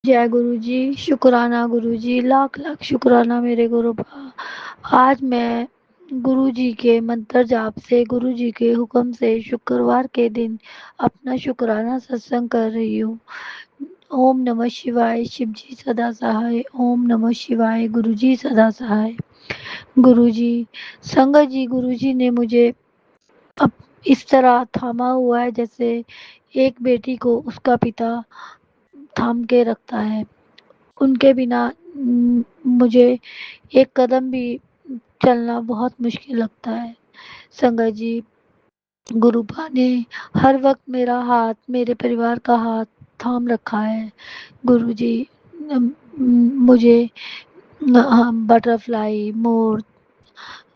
जय गुरु जी, शुक्राना गुरु जी, लाख लाख शुक्राना मेरे गुरु बा। आज मैं गुरु जी के मंत्र जाप से, गुरु जी के हुक्म से शुक्रवार के दिन अपना शुक्राना सत्संग कर रही हूँ। ओम नमः शिवाय, शिव जी सदा सहाय। ओम नमः शिवाय, गुरु जी सदा सहाय। गुरु जी, संगत जी, गुरु जी ने मुझे अब इस तरह थामा हुआ है जैसे एक बेटी को उसका पिता थाम के रखता है। उनके बिना मुझे एक कदम भी चलना बहुत मुश्किल लगता है। संगत जी, गुरुपा ने हर वक्त मेरा हाथ, मेरे परिवार का हाथ थाम रखा है। गुरु जी मुझे बटरफ्लाई, मोर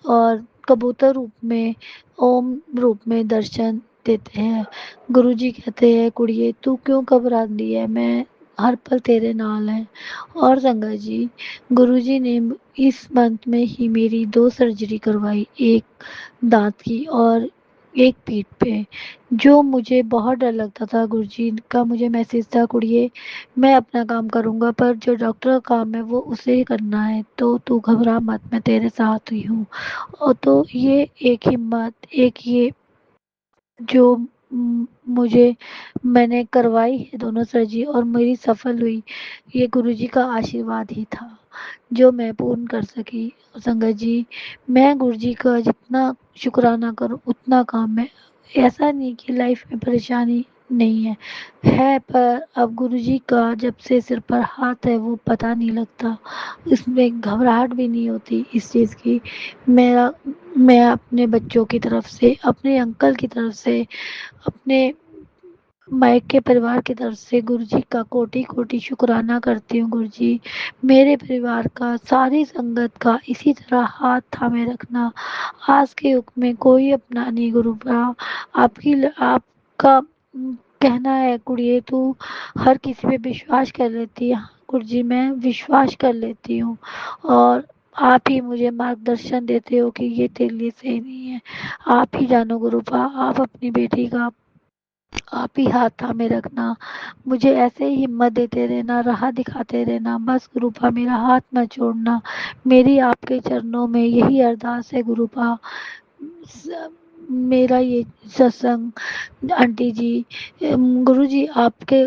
और कबूतर रूप में, ओम रूप में दर्शन देते हैं। गुरु जी कहते हैं, कुड़िए तू क्यों घबराती है, मैं हर पल तेरे नाल है। और संगत जी, गुरु जी ने इस मंथ में ही मेरी 2 सर्जरी करवाई, एक दांत की और एक पीठ पे। जो मुझे बहुत डर लगता था, गुरु जी का मुझे मैसेज था, कुड़िए मैं अपना काम करूँगा पर जो डॉक्टर का काम है वो उसे ही करना है, तो तू घबरा मत, मैं तेरे साथ ही हूँ। और तो ये एक हिम्मत, एक ये जो मुझे मैंने करवाई है दोनों सर्जरी और मेरी सफल हुई, ये गुरुजी का आशीर्वाद ही था जो मैं पूर्ण कर सकी। संगत जी, मैं गुरुजी का जितना शुक्राना करूं उतना काम है। ऐसा नहीं कि लाइफ में परेशानी नहीं है, है पर अब गुरुजी का जब से सिर पर हाथ है वो पता नहीं लगता, इसमें घबराहट भी नहीं होती इस चीज़ की। मेरा मैं अपने बच्चों की तरफ से, अपने अंकल की तरफ से, अपने मायके परिवार की तरफ से गुरुजी का कोटि कोटि शुक्राना करती हूँ। गुरुजी, मेरे परिवार का, सारी संगत का इसी तरह हाथ थामे रखना। आज के युग में कोई अपना नहीं गुरु बा। आपका कहना है, कुड़िए तू हर किसी पे विश्वास कर लेती है। हाँ, गुरुजी मैं विश्वास कर लेती हूँ और आप ही मुझे मार्गदर्शन देते हो कि ये तेरे लिए सही नहीं है। आप ही जानो गुरुपा, आप अपनी बेटी का आप ही हाथ थामे रखना, मुझे ऐसे ही हिम्मत देते रहना, राह दिखाते रहना, बस गुरुपा मेरा हाथ मत छोड़ना। मेरी आपके चरणों में यही अरदास है गुरुपा। मेरा ये सत्संग आंटी जी, गुरु जी आपके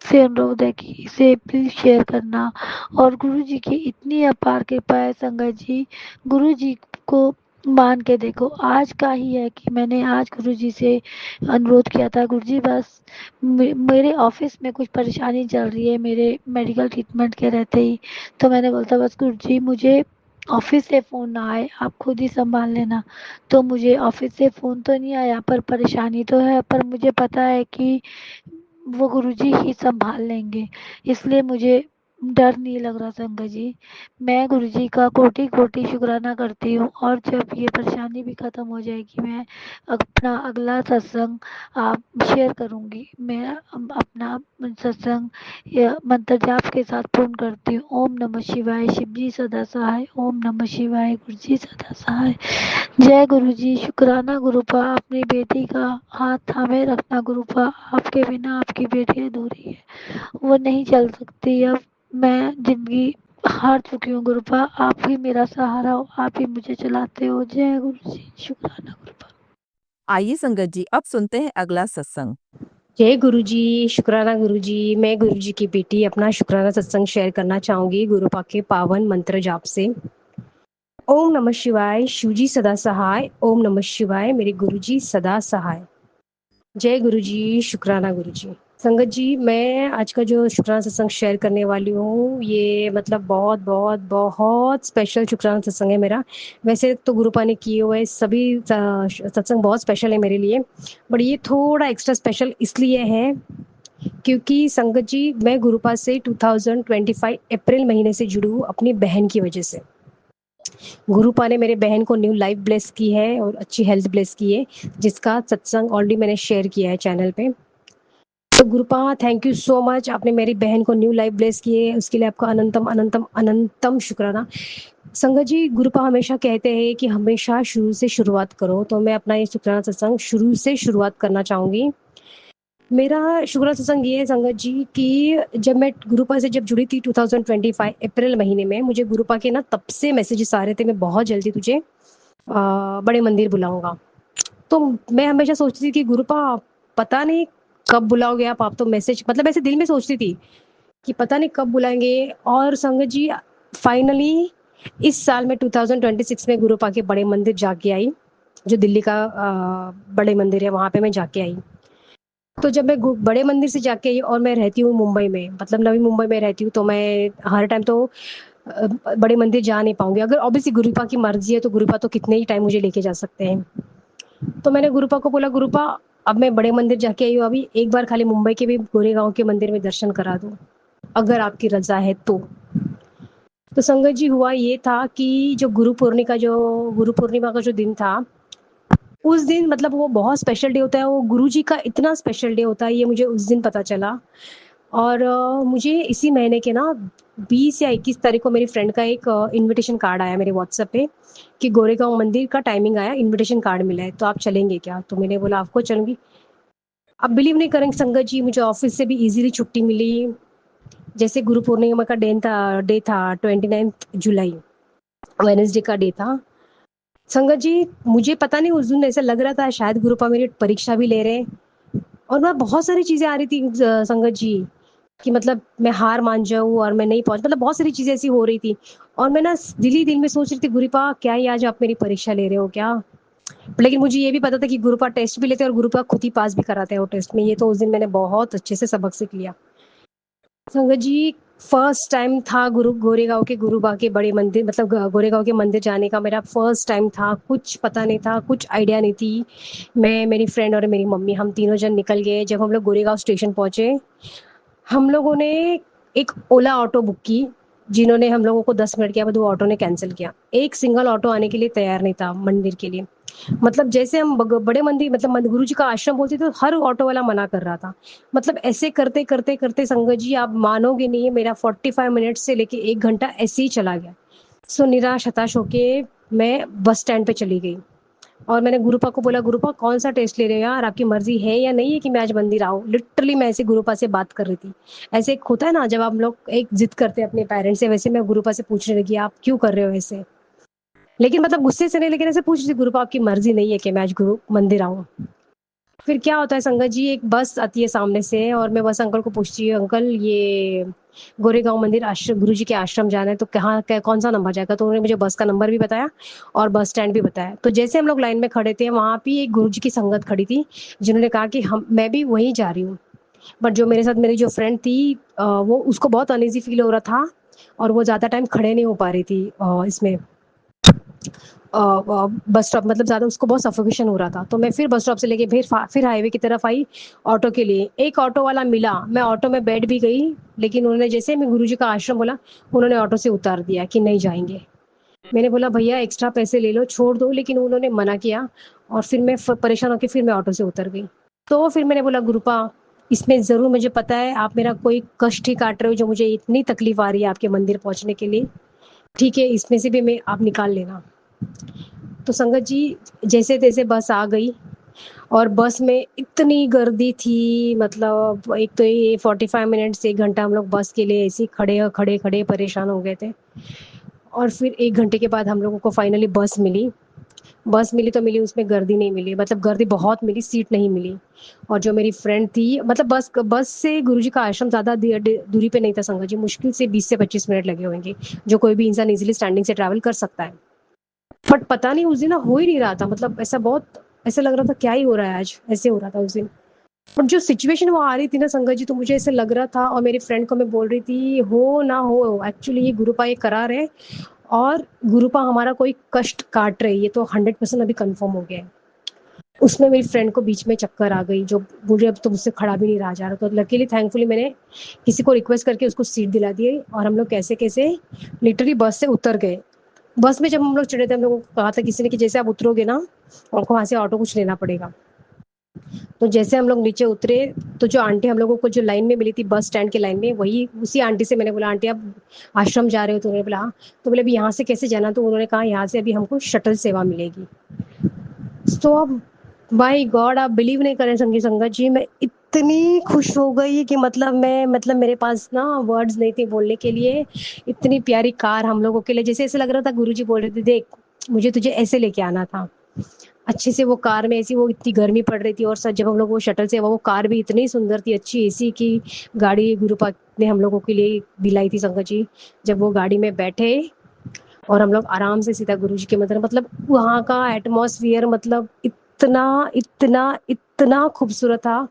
से अनुरोध है कि इसे प्लीज शेयर करना। और गुरु जी की इतनी अपार कृपा है संगत जी, गुरु जी को मान के देखो, आज का ही है कि मैंने आज गुरु जी से अनुरोध किया था, गुरु जी बस मेरे ऑफिस में कुछ परेशानी चल रही है मेरे मेडिकल ट्रीटमेंट के रहते ही, तो मैंने बोलता बस गुरु जी मुझे ऑफिस से फ़ोन ना आए, आप खुद ही संभाल लेना। तो मुझे ऑफिस से फ़ोन तो नहीं आया पर परेशानी तो है, पर मुझे पता है कि वो गुरुजी ही संभाल लेंगे, इसलिए मुझे डर नहीं लग रहा संगत जी। मैं गुरुजी का कोटि कोटि शुक्राना करती हूँ और जब ये परेशानी भी खत्म हो जाएगी मैं अपना अगला सत्संग आप शेयर करूँगी। मैं अपना सत्संग मंत्र जाप के साथ पूर्ण करती हूँ। ओम नमः शिवाय, शिव जी सदा सहाय। ओम नमः शिवाय, गुरु जी सदा सहाय। जय गुरु जी, शुक्राना गुरुपा, अपनी बेटी का हाथ थामे रखना गुरुपा। आपके बिना आपकी बेटी अधूरी है, वो नहीं चल सकती। अब मैं जिंदगी हार चुकी हूँ गुरुपा, आप ही मेरा सहारा हो, आप ही मुझे चलाते हो। जय गुरु जी, शुक्राना गुरुपा। आइए संगत जी, अब सुनते हैं अगला सत्संग। जय गुरु जी, शुक्राना गुरु जी। मैं गुरु जी की बेटी अपना शुक्राना सत्संग शेयर करना चाहूंगी गुरुपा के पावन मंत्र जाप से। ओम नमः शिवाय, शिव जी सदा सहाय। ओम नमः शिवाय, मेरे गुरु जी सदा सहाय। जय गुरु जी, शुक्राना गुरु जी। संगत जी, मैं आज का जो शुक्राना सत्संग शेयर करने वाली हूँ ये मतलब बहुत बहुत बहुत स्पेशल शुक्राना सत्संग है मेरा। वैसे तो गुरुपा ने किए हुए सभी सत्संग बहुत स्पेशल है मेरे लिए, बट ये थोड़ा एक्स्ट्रा स्पेशल इसलिए है क्योंकि संगत जी मैं गुरुपा से 2025 अप्रैल महीने से जुड़ी हूँ अपनी बहन की वजह से। गुरुपा ने मेरे बहन को न्यू लाइफ ब्लेस की है और अच्छी हेल्थ ब्लेस की है, जिसका सत्संग ऑलरेडी मैंने शेयर किया है चैनल पे। तो गुरुपा थैंक यू सो मच, आपने मेरी बहन को न्यू लाइफ ब्लेस की है, उसके लिए आपका अनंतम अनंतम अनंतम शुक्राना। संगत जी, गुरुपा हमेशा कहते हैं कि हमेशा शुरू से शुरुआत करो, तो मैं अपना ये शुक्राना सत्संग शुरू से शुरुआत करना चाहूंगी। मेरा शुक्र सत्संग ये है संगत जी कि जब मैं गुरुपा से जब जुड़ी थी 2025 अप्रैल महीने में, मुझे गुरुपा के ना तब से मैसेजेस आ रहे थे, मैं बहुत जल्दी तुझे बड़े मंदिर बुलाऊंगा। तो मैं हमेशा सोचती थी कि गुरुपा पता नहीं कब बुलाओगे आप तो मैसेज मतलब ऐसे दिल में सोचती थी कि पता नहीं कब बुलाएंगे। और संगत जी फाइनली इस साल में 2026 में गुरुपा के बड़े मंदिर जाके आई, जो दिल्ली का बड़े मंदिर है, वहां पे मैं जाके आई। तो जब मैं बड़े मंदिर से जाके आई, और मैं रहती हूँ मुंबई में, मतलब नवी मुंबई में रहती हूँ, तो मैं हर टाइम तो बड़े मंदिर जा नहीं पाऊंगी। अगर ऑब्वियसली गुरुपा की मर्जी है तो गुरुपा तो कितने ही टाइम मुझे लेके जा सकते हैं। तो मैंने गुरुपा को बोला, गुरुपा अब मैं बड़े मंदिर जाके आई हूँ, अभी एक बार खाली मुंबई के भी गोरेगांव के मंदिर में दर्शन करा दूं, अगर आपकी रजा है तो संगत जी हुआ ये था कि गुरु पूर्णिमा का जो दिन था, उस दिन मतलब वो बहुत स्पेशल डे होता है, वो गुरु जी का इतना स्पेशल डे होता है, ये मुझे उस दिन पता चला। और मुझे इसी महीने के ना 20 या 21 तारीख को मेरी फ्रेंड का एक इनविटेशन कार्ड आया मेरे व्हाट्सएप पे कि गोरेगांव मंदिर का टाइमिंग आया, इनविटेशन कार्ड मिला है, तो आप चलेंगे क्या? तो मैंने बोला आपको चलूंगी। अब बिलीव नहीं करेंगे संगत जी, मुझे ऑफिस से भी इजीली छुट्टी मिली। जैसे गुरु पूर्णिमा का डे था 29 जुलाई, वेनेसडे का डे था। संगत जी मुझे पता नहीं उस दिन ऐसा लग रहा था शायद गुरुपा मेरी परीक्षा भी ले रहे हैं। और मैं बहुत सारी चीजें आ रही थी संगत जी कि मतलब मैं हार मान जाऊं और मैं नहीं पहुंच, मतलब बहुत सारी चीजें ऐसी हो रही थी। और मैं ना दिल ही दिल में सोच रही थी, गुरुपा क्या ही आज आप मेरी परीक्षा ले रहे हो क्या? लेकिन मुझे ये भी पता था कि गुरुपा टेस्ट भी लेते हैं और गुरुपा खुद ही पास भी कराते हैं वो टेस्ट में। ये तो उस दिन मैंने बहुत अच्छे से सबक सीख लिया संगत जी। फर्स्ट टाइम था गुरु गोरेगांव के गुरुबा के बड़े मंदिर, मतलब गोरेगांव के मंदिर जाने का मेरा फर्स्ट टाइम था। कुछ पता नहीं था, कुछ आइडिया नहीं थी। मैं, मेरी फ्रेंड और मेरी मम्मी, हम तीनों जन निकल गए। जब हम लोग गोरेगांव स्टेशन पहुंचे, हम लोगों ने एक ओला ऑटो बुक की, जिन्होंने हम लोगों को 10 मिनट के बाद वो ऑटो ने कैंसिल किया। एक सिंगल ऑटो आने के लिए तैयार नहीं था मंदिर के लिए। मतलब जैसे हम बड़े मंदिर मतलब गुरु जी का आश्रम बोलते तो हर ऑटो वाला मना कर रहा था। मतलब ऐसे करते करते करते संगत जी आप मानोगे नहीं, मेरा 45 मिनट से लेके 1 घंटा ऐसे ही चला गया। सो निराश हताश होके मैं बस स्टैंड पे चली गई। और मैंने गुरुपा को बोला, गुरुपा कौन सा टेस्ट ले रहे हो यार, आपकी मर्जी है या नहीं है कि मैं आज मंदिर आऊं? लिटरली मैं ऐसे गुरुपा से बात कर रही थी। ऐसे एक होता है ना जब आप लोग एक जिद करते हैं अपने पेरेंट्स से, वैसे मैं गुरुपा से पूछने लगी आप क्यों कर रहे हो ऐसे। लेकिन मतलब गुस्से से नहीं, लेकिन ऐसे पूछ रही थी, गुरुपा आपकी मर्जी नहीं है कि मैं आज गुरु मंदिर आऊं? फिर क्या होता है संगत जी, एक बस आती है सामने से और मैं बस अंकल को पूछती हूँ, अंकल ये गोरेगांव मंदिर आश्रम गुरु जी के आश्रम जाना है तो कहाँ कौन सा नंबर जाएगा? तो उन्होंने मुझे बस का नंबर भी बताया और बस स्टैंड भी बताया। तो जैसे हम लोग लाइन में खड़े थे, वहां भी एक गुरु जी की संगत खड़ी थी, जिन्होंने कहा कि हम मैं भी वहीं जा रही हूँ। बट जो मेरे साथ मेरी जो फ्रेंड थी, वो उसको बहुत अनईजी फील हो रहा था और वो ज्यादा टाइम खड़े नहीं हो पा रही थी इसमें बस स्टॉप, मतलब ज़्यादा उसको बहुत सफोकेशन हो रहा था। तो मैं फिर बस स्टॉप से लेके फिर हाईवे की तरफ आई ऑटो के लिए। एक ऑटो वाला मिला, मैं ऑटो में बैठ भी गई, लेकिन उन्होंने जैसे मैं गुरुजी का आश्रम बोला, उन्होंने ऑटो से उतार दिया कि नहीं जाएंगे। मैंने बोला भैया एक्स्ट्रा पैसे ले लो छोड़ दो, लेकिन उन्होंने मना किया। और फिर मैं परेशान होकर फिर मैं ऑटो से उतर गई। तो फिर मैंने बोला, गुरुपा इसमें ज़रूर मुझे पता है आप मेरा कोई कष्ट ही काट रहे हो, जो मुझे इतनी तकलीफ आ रही है आपके मंदिर पहुंचने के लिए। ठीक है, इसमें से भी मैं आप निकाल लेना। तो संगत जी जैसे तैसे बस आ गई और बस में इतनी गर्दी थी, मतलब एक तो ये 45 मिनट से 1 घंटा हम लोग बस के लिए ऐसे ही खड़े खड़े खड़े परेशान हो गए थे। और फिर 1 घंटे के बाद हम लोगों को फाइनली बस मिली। बस मिली तो मिली, उसमें गर्दी नहीं मिली, मतलब गर्दी बहुत मिली, सीट नहीं मिली। और जो मेरी फ्रेंड थी, मतलब बस बस से गुरुजी का आश्रम ज्यादा दूरी पे नहीं था संगत जी, मुश्किल से 20 से 25 मिनट लगे होंगे, जो कोई भी इंसान इजीली स्टैंडिंग से ट्रैवल कर सकता है। बट पता नहीं उस दिन ना हो ही नहीं रहा था, मतलब ऐसा बहुत ऐसा लग रहा था क्या ही हो रहा है आज, ऐसे हो रहा था उस दिन। और जो सिचुएशन वो आ रही थी ना संगत जी, तो मुझे ऐसे लग रहा था, और मेरी फ्रेंड को मैं बोल रही थी हो ना हो एक्चुअली ये गुरुपा ये करा रहे, और गुरुपा हमारा कोई कष्ट काट रहे, ये तो 100% अभी कंफर्म हो गया है। उसमें मेरी फ्रेंड को बीच में चक्कर आ गई, जो मुझे अब तो मुझसे खड़ा भी नहीं रहा जा रहा। तो लकीली थैंकफुली मैंने किसी को रिक्वेस्ट करके उसको सीट दिला दी और हम लोग कैसे कैसे लिटरली बस से उतर गए। बस में जब हम लोग चढ़े थे, हम लोगों को कहा था किसी ने कि जैसे आप उतरोगे ना, आपको वहां से ऑटो कुछ लेना पड़ेगा। तो जैसे हम लोग नीचे उतरे, तो जो आंटी हम लोगों को जो लाइन में मिली थी बस स्टैंड के लाइन में, वही उसी आंटी से मैंने बोला, आंटी आप आश्रम जा रहे हो? तो उन्होंने बोला हाँ। तो बोले अभी यहाँ से कैसे जाना? तो उन्होंने कहा यहाँ से अभी हमको शटल सेवा मिलेगी। तो अब बाई गॉड आप बिलीव नहीं करें संगी संगत जी, मैं इतनी खुश हो गई कि मतलब मेरे पास ना वर्ड्स नहीं थे बोलने के लिए। इतनी प्यारी कार हम लोगों के लिए, जैसे ऐसे लग रहा था गुरुजी बोल रहे थे, देख मुझे तुझे ऐसे लेके आना था। अच्छे से वो कार में ऐसी, वो इतनी गर्मी पड़ रही थी और सर जब हम लोग वो शटल से, वो कार भी इतनी सुंदर थी, अच्छी एसी की गाड़ी गुरुपा ने हम लोगों के लिए दिलाई थी संगत जी। जब वो गाड़ी में बैठे और हम लोग आराम से सीधा गुरुजी के मंदिर, मतलब वहाँ का एटमॉस्फेयर मतलब इतना इतना इतना खूबसूरत था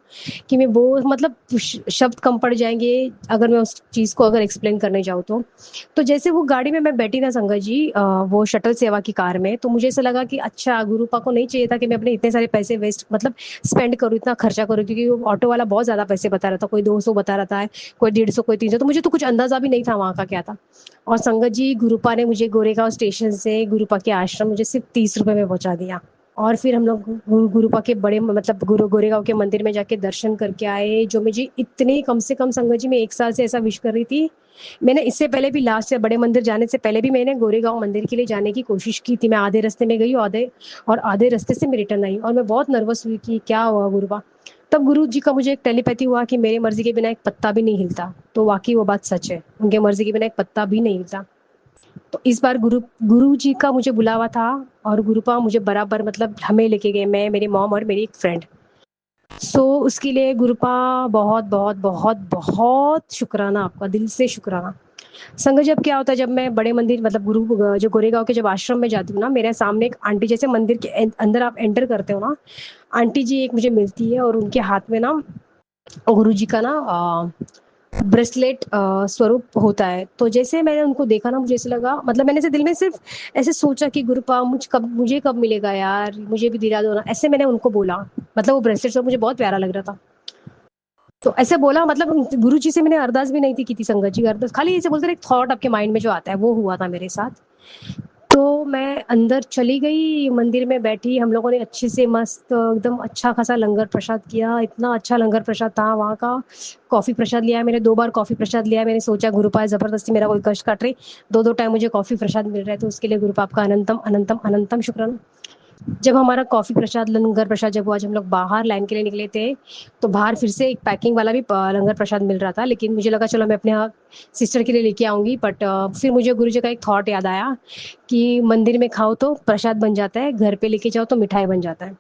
कि मैं वो मतलब शब्द कम पड़ जाएंगे अगर मैं उस चीज को अगर एक्सप्लेन करने जाऊँ तो जैसे वो गाड़ी में मैं बैठी ना संगत जी, वो शटल सेवा की कार में, तो मुझे ऐसा लगा कि अच्छा गुरुपा को नहीं चाहिए था कि मैं अपने इतने सारे पैसे वेस्ट मतलब स्पेंड करूँ, इतना खर्चा करूँ, क्योंकि वो ऑटो वाला बहुत ज्यादा पैसे बता रहा था, कोई 200 बता रहा था, कोई 150, कोई 300, तो मुझे तो कुछ अंदाजा भी नहीं था वहां का क्या था। और संगत जी गुरुपा ने मुझे गोरेगांव स्टेशन से गुरुपा के आश्रम मुझे सिर्फ 30 रुपए में पहुंचा दिया। और फिर हम लोग गुरुपा के बड़े मतलब गुरु गोरेगांव के मंदिर में जाके दर्शन करके आए, जो मुझे इतने कम से कम संगत जी मैं 1 साल से ऐसा विश कर रही थी। मैंने इससे पहले भी लास्ट से बड़े मंदिर जाने से पहले भी मैंने गोरेगांव मंदिर के लिए जाने की कोशिश की थी। मैं आधे रास्ते में गई, आधे रास्ते से मैं रिटर्न आई और मैं बहुत नर्वस हुई कि क्या हुआ गुरुपा। तब गुरु जी का मुझे एक टेलीपैथी हुआ कि मेरी मर्जी के बिना एक पत्ता भी नहीं हिलता। तो वाकई वो बात सच है, उनके मर्जी के बिना एक पत्ता भी नहीं हिलता। तो इस बार गुरु गुरु जी का मुझे बुलावा था और गुरुपा मुझे बराबर मतलब हमें लेके गए, मैं, मेरी मॉम और मेरी एक फ्रेंड। सो उसके लिए गुरुपा बहुत बहुत बहुत बहुत शुक्राना, आपका दिल से शुक्राना। संगत जब क्या होता है, जब मैं बड़े मंदिर मतलब गुरु जो गोरेगांव के जब आश्रम में जाती हूँ ना, मेरे सामने एक आंटी, जैसे मंदिर के अंदर आप एंटर करते हो ना, आंटी जी एक मुझे मिलती है और उनके हाथ में ना गुरु जी का ना ब्रेसलेट स्वरूप होता है। तो जैसे मैंने उनको देखा ना, मुझे ऐसे लगा, मतलब मैंने ऐसे दिल में सिर्फ ऐसे सोचा कि गुरुपा मुझे कब मिलेगा यार, मुझे भी दिला दो ना, ऐसे मैंने उनको बोला। मतलब वो ब्रेसलेट स्वरूप मुझे बहुत प्यारा लग रहा था, तो ऐसे बोला, मतलब गुरु जी से मैंने अरदास भी नहीं थी की थी संगत जी, अरदास खाली ऐसे बोलते, एक थॉट आपके माइंड में जो आता है वो हुआ था मेरे साथ। तो मैं अंदर चली गई, मंदिर में बैठी, हम लोगों ने अच्छे से मस्त एकदम अच्छा खासा लंगर प्रसाद किया, इतना अच्छा लंगर प्रसाद था वहाँ का। कॉफी प्रसाद लिया मैंने, 2 बार कॉफी प्रसाद लिया मैंने, सोचा गुरुपा जबरदस्ती मेरा कोई कष्ट काट रहे, 2 2 टाइम मुझे कॉफी प्रसाद मिल रहा है, तो उसके लिए गुरुपा आपका अनंतम अनंतम अनंतम शुक्राना। जब हमारा कॉफी प्रसाद लंगर प्रसाद जब हुआ, जब हम लोग बाहर लाइन के लिए निकले थे, तो बाहर फिर से एक पैकिंग वाला भी लंगर प्रसाद मिल रहा था, लेकिन मुझे लगा चलो मैं अपने सिस्टर के लिए लेके आऊंगी, बट फिर मुझे गुरु जी का एक थॉट याद आया कि मंदिर में खाओ तो प्रसाद बन जाता है, घर पे लेके जाओ तो मिठाई बन जाता है।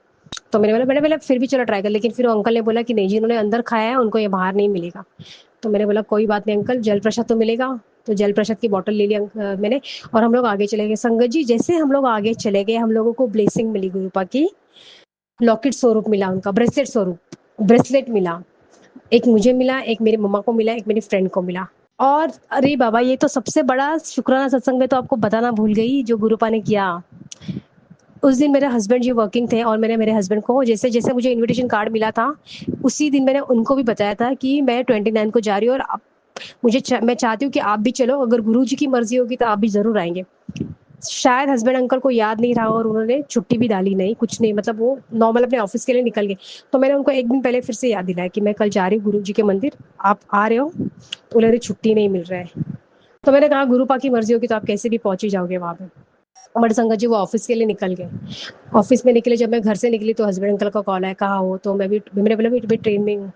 तो मैंने बोला फिर भी चलो ट्राई कर, लेकिन फिर वो अंकल ने बोला कि नहीं, जिन्होंने अंदर खाया है उनको ये बाहर नहीं मिलेगा। तो मैंने बोला कोई बात नहीं अंकल, जल प्रसाद तो मिलेगा। तो जल प्रसाद की बोतल ले ली मैंने, और हम लोग आगे चले गए। संगत जी जैसे हम लोग आगे चले गए, हम लोगों को ब्लेसिंग मिली गुरुपा की, लॉकेट स्वरूप मिला उनका, ब्रेसलेट स्वरूप ब्रेसलेट मिला। एक मुझे मिला, एक मेरी मम्मा को मिला, एक मेरी फ्रेंड को मिला। और अरे बाबा, ये तो सबसे बड़ा शुक्राना सत्संग में तो आपको बताना भूल गई जो गुरुपा ने किया। उस दिन मेरे हस्बैंड जी वर्किंग थे और मैंने मेरे हस्बैंड को जैसे जैसे मुझे इनविटेशन कार्ड मिला था, उसी दिन मैंने उनको भी बताया था कि मैं 29 को जा रही हूँ, और मैं चाहती हूँ कि आप भी चलो, अगर गुरु जी की मर्जी होगी तो आप भी जरूर आएंगे। शायद हस्बैंड अंकल को याद नहीं रहा और उन्होंने छुट्टी भी डाली नहीं, कुछ नहीं, मतलब वो नॉर्मल अपने ऑफिस के लिए निकल गए। तो मैंने उनको एक दिन पहले फिर से याद दिलाया कि मैं कल जा रही हूँ गुरु जी के मंदिर, आप आ रहे हो? तो बोले छुट्टी नहीं मिल रहा है। तो मैंने कहा गुरुपा की मर्जी होगी तो आप कैसे भी पहुंच ही जाओगे वहां पे। बट संगत जी वो ऑफिस के लिए निकल गए। ऑफिस में निकले, जब मैं घर से निकली तो हस्बैंड अंकल का कॉल है, कहा हो? तो मैंने बोला भी ट्रेन में हूँ।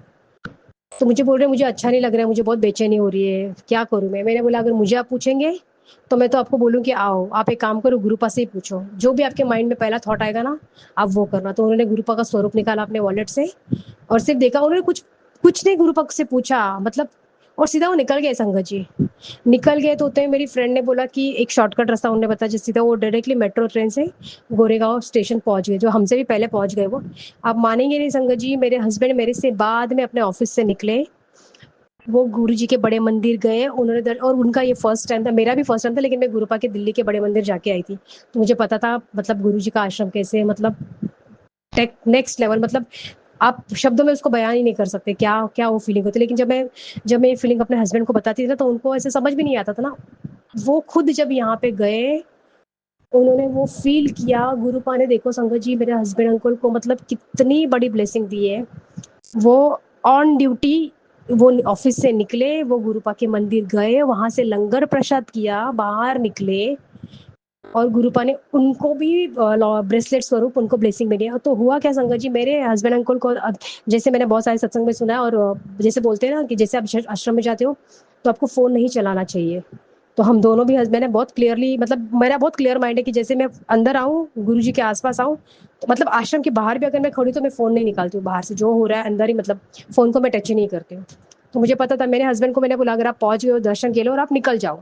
तो मुझे बोल रहे मुझे अच्छा नहीं लग रहा है, मुझे बहुत बेचैनी हो रही है, क्या करूं मैंने बोला अगर मुझे आप पूछेंगे तो मैं तो आपको बोलूं कि आओ, आप एक काम करो, गुरुपा से ही पूछो, जो भी आपके माइंड में पहला थॉट आएगा ना आप वो करना। तो उन्होंने गुरुपा का स्वरूप निकाला अपने वॉलेट से और सिर्फ देखा, उन्होंने कुछ कुछ नहीं गुरुपा से पूछा, मतलब, और सीधा वो निकल गए संगत जी। निकल गए तो उतने में मेरी फ्रेंड ने बोला कि एक शॉर्टकट रास्ता उन्होंने बताया, जिस सीधा वो डायरेक्टली मेट्रो ट्रेन से गोरेगांव स्टेशन पहुंच गए, जो हमसे भी पहले पहुंच गए वो। आप मानेंगे नहीं संगत जी, मेरे हस्बैंड मेरे से बाद में अपने ऑफिस से निकले, वो गुरु जी के बड़े मंदिर गए, उन्होंने और उनका ये फर्स्ट टाइम था, मेरा भी फर्स्ट टाइम था, लेकिन मैं गुरुपा के दिल्ली के बड़े मंदिर जाके आई थी, तो मुझे पता था मतलब गुरु जी का आश्रम कैसे, मतलब टेक नेक्स्ट लेवल, मतलब आप शब्दों में उसको बयान ही नहीं कर सकते क्या क्या वो फीलिंग होती है। लेकिन जब मैं ये फीलिंग अपने हस्बैंड को बताती थी ना, तो उनको ऐसे समझ भी नहीं आता था ना। वो खुद जब यहाँ पे गए, उन्होंने वो फील किया, गुरुपा ने देखो संगत जी मेरे हस्बैंड अंकल को मतलब कितनी बड़ी ब्लेसिंग दी है। वो ऑन ड्यूटी, वो ऑफिस से निकले, वो गुरुपा के मंदिर गए, वहां से लंगर प्रसाद किया, बाहर निकले, और गुरुपा ने उनको भी ब्रेसलेट स्वरूप उनको ब्लेसिंग मिली है। तो हुआ क्या संगत जी, मेरे हस्बैंड अंकल को अब जैसे मैंने बहुत सारे सत्संग में सुना है, और जैसे बोलते हैं ना कि जैसे आप आश्रम में जाते हो तो आपको फोन नहीं चलाना चाहिए। तो हम दोनों भी हस्बैंड ने बहुत क्लियरली, मतलब मेरा बहुत क्लियर माइंड है कि जैसे मैं अंदर आऊँ, गुरु जी के आसपास आऊँ, तो मतलब आश्रम के बाहर भी अगर मैं खड़ी तो मैं फोन नहीं निकालती हूँ, बाहर से जो हो रहा है अंदर ही, मतलब फोन को मैं टच ही नहीं करती हूँ। तो मुझे पता था, मेरे हस्बैंड को मैंने बोला अगर आप पहुंच गए हो दर्शन के लिए और आप निकल जाओ।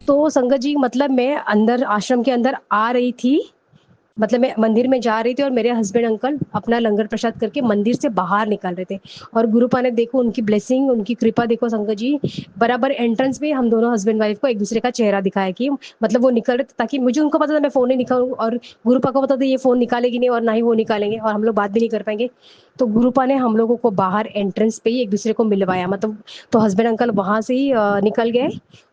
तो संगत जी, मतलब मैं अंदर आश्रम के अंदर आ रही थी, मतलब मैं मंदिर में जा रही थी और मेरे हस्बैंड अंकल अपना लंगर प्रसाद करके मंदिर से बाहर निकल रहे थे। और गुरुपा ने देखो उनकी ब्लेसिंग, उनकी कृपा देखो संगत जी, बराबर एंट्रेंस में हम दोनों हस्बैंड वाइफ को एक दूसरे का चेहरा दिखाया कि मतलब वो निकल रहे थे, ताकि मुझे, उनको पता था मैं फोन नहीं निकालूं और गुरुपा को पता था ये फोन निकालेगी नहीं और ना ही वो निकालेंगे और हम लोग बात भी नहीं कर पाएंगे। तो गुरुपा ने हम लोगों को बाहर एंट्रेंस पे ही एक दूसरे को मिलवाया, मतलब तो हस्बैंड अंकल वहां से ही निकल गए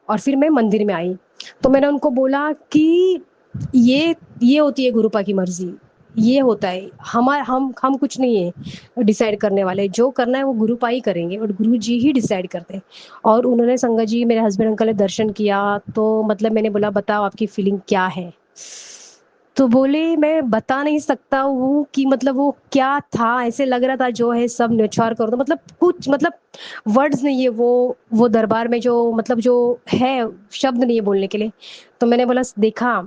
और फिर मैं मंदिर में आई। तो मैंने उनको बोला कि ये होती है गुरुपा की मर्जी, ये होता है, हम कुछ नहीं है डिसाइड करने वाले, जो करना है वो गुरुपा ही करेंगे और गुरु जी ही डिसाइड करते हैं। और उन्होंने संगत जी, मेरे हस्बैंड अंकल ने दर्शन किया, तो मतलब मैंने बोला बताओ आपकी फीलिंग क्या है। तो बोले मैं बता नहीं सकता हूँ कि मतलब वो क्या था, ऐसे लग रहा था जो है सब न्योछावर कर दो, मतलब कुछ, मतलब वर्ड्स नहीं है वो दरबार में जो, मतलब जो है, शब्द नहीं है बोलने के लिए। तो मैंने बोला देखा,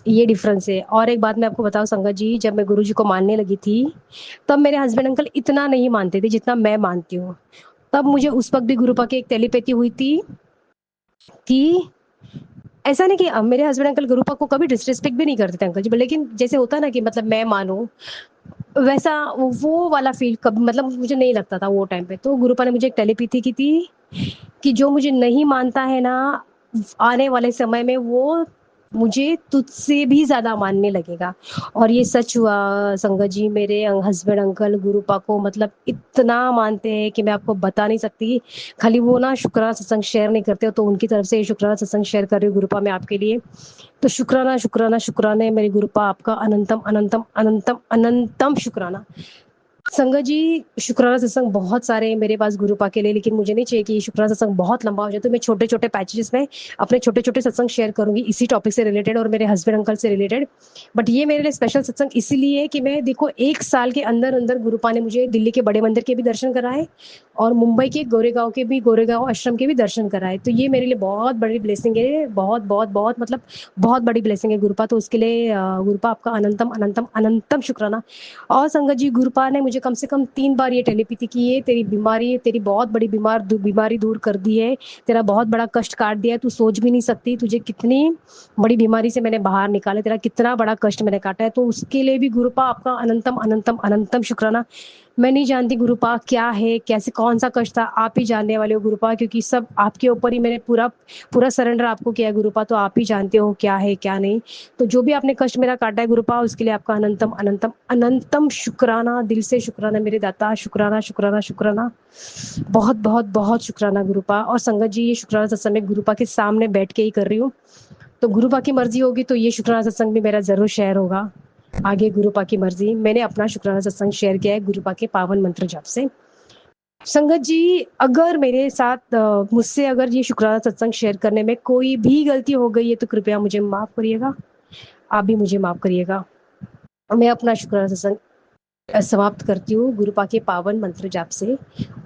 ये डिफरेंस है। और एक बात मैं आपको बताऊं संगत जी, जब मैं गुरु जी को मानने लगी थी तब मेरे हस्बैंड अंकल इतना नहीं मानते थे जितना मैं मानती हूँ। तब मुझे उस वक्त भी गुरुपा की एक टेलीपैथी हुई थी कि ऐसा नहीं कि मेरे हस्बैंड अंकल गुरुपा को कभी डिसरिस्पेक्ट भी नहीं करते थे अंकल जी, लेकिन जैसे होता है ना कि मतलब मैं मानूं, वैसा वो वाला फील कभी, मतलब मुझे नहीं लगता था वो टाइम पे। तो गुरुपा ने मुझे एक टेलीपैथी की थी कि जो मुझे नहीं मानता है ना, आने वाले समय में वो मुझे तुझसे भी ज्यादा मानने लगेगा। और ये सच हुआ संगत जी, मेरे हस्बैंड अंकल गुरुपा को मतलब इतना मानते हैं कि मैं आपको बता नहीं सकती। खाली वो ना शुक्राना सत्संग शेयर नहीं करते हो, तो उनकी तरफ से शुक्राना सत्संग शेयर कर रही हूँ गुरुपा मैं आपके लिए। तो शुक्राना शुक्राना शुक्राना है मेरे गुरुपा, आपका अनंतम अनंतम अनंतम अनंतम शुक्राना। संगत जी, शुक्राना सत्संग बहुत सारे हैं मेरे पास गुरुपा के लिए, लेकिन मुझे नहीं चाहिए कि शुक्राना सत्संग बहुत लंबा हो जाए, तो मैं छोटे छोटे पैचेस में अपने छोटे छोटे सत्संग शेयर करूंगी इसी टॉपिक से रिलेटेड और मेरे हस्बैंड अंकल से रिलेटेड। बट ये मेरे लिए स्पेशल सत्संग इसीलिए है कि मैं देखो, एक साल के अंदर अंदर गुरुपा ने मुझे दिल्ली के बड़े मंदिर के भी दर्शन कराए और मुंबई के गोरेगांव के भी, गोरेगांव आश्रम के भी दर्शन कराए। तो ये मेरे लिए बहुत बड़ी ब्लेसिंग है, बहुत बहुत बहुत, मतलब बहुत बड़ी ब्लेसिंग है गुरुपा। तो उसके लिए गुरुपा आपका अनंतम अनंतम अनंतम शुक्राना। और संगत जी, गुरुपा ने मुझे कम से कम 3 बार ये टेलीपैथी की है, तेरी बीमारी, तेरी बहुत बड़ी बीमारी दूर कर दी है, तेरा बहुत बड़ा कष्ट काट दिया है, तू सोच भी नहीं सकती तुझे कितनी बड़ी बीमारी से मैंने बाहर निकाला, तेरा कितना बड़ा कष्ट मैंने काटा है। तो उसके लिए भी गुरुपा आपका अनंतम अनंतम अनंतम शुक्राना। मैं नहीं जानती गुरुपा क्या है, कैसे, कौन सा कष्ट था, आप ही जानने वाले हो गुरुपा, क्योंकि सब आपके ऊपर ही मैंने पूरा पूरा सरेंडर आपको किया है गुरुपा, तो आप ही जानते हो क्या है क्या नहीं। तो जो भी आपने कष्ट मेरा काटा है गुरुपा, उसके लिए आपका अनंतम अनंतम अनंतम शुक्राना, दिल से शुक्राना मेरे दाता, शुक्राना शुक्राना शुक्राना, बहुत बहुत बहुत शुक्राना गुरुपा। और संगत जी, ये शुक्राना सत्संग में गुरुपा के सामने बैठ के ही कर रही हूँ, तो गुरुपा की मर्जी होगी तो ये शुक्राना सत्संग भी मेरा जरूर शेयर होगा। आगे गुरुपा की मर्जी, मैंने अपना शुक्राना सत्संग शेयर किया है गुरुपा के पावन मंत्र जाप से। संगत जी, अगर मेरे साथ मुझसे अगर ये शुक्राना सत्संग शेयर करने में कोई भी गलती हो गई है तो कृपया मुझे माफ करिएगा, आप भी मुझे माफ करिएगा। मैं अपना शुक्राना सत्संग समाप्त करती हूँ गुरुपा के पावन मंत्र जाप से।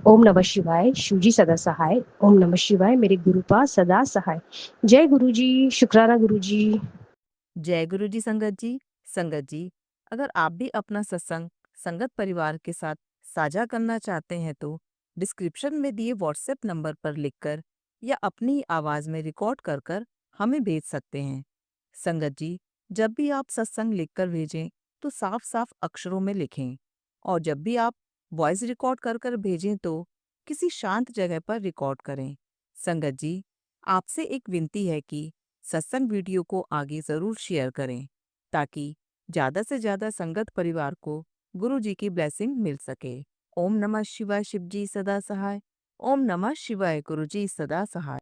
ओम नमः शिवाय, शिवजी सदा सहाय। ओम नमः शिवाय, मेरे गुरुपा सदा सहाय। जय गुरु जी, शुक्राना गुरु जी। जय गुरु जी संगत जी। संगत जी, अगर आप भी अपना सत्संग संगत परिवार के साथ साझा करना चाहते हैं तो डिस्क्रिप्शन में दिए व्हाट्सएप नंबर पर लिखकर या अपनी आवाज में रिकॉर्ड कर कर हमें भेज सकते हैं। संगत जी, जब भी आप सत्संग लिखकर भेजें तो साफ साफ अक्षरों में लिखें और जब भी आप वॉइस रिकॉर्ड कर कर भेजें तो किसी शांत जगह पर रिकॉर्ड करें। संगत जी, आपसे एक विनती है कि सत्संग वीडियो को आगे जरूर शेयर करें ताकि ज्यादा से ज्यादा संगत परिवार को गुरु जी की ब्लेसिंग मिल सके। ओम नमः शिवाय, शिव जी सदा सहाय। ओम नमः शिवाय, गुरु जी सदा सहाय।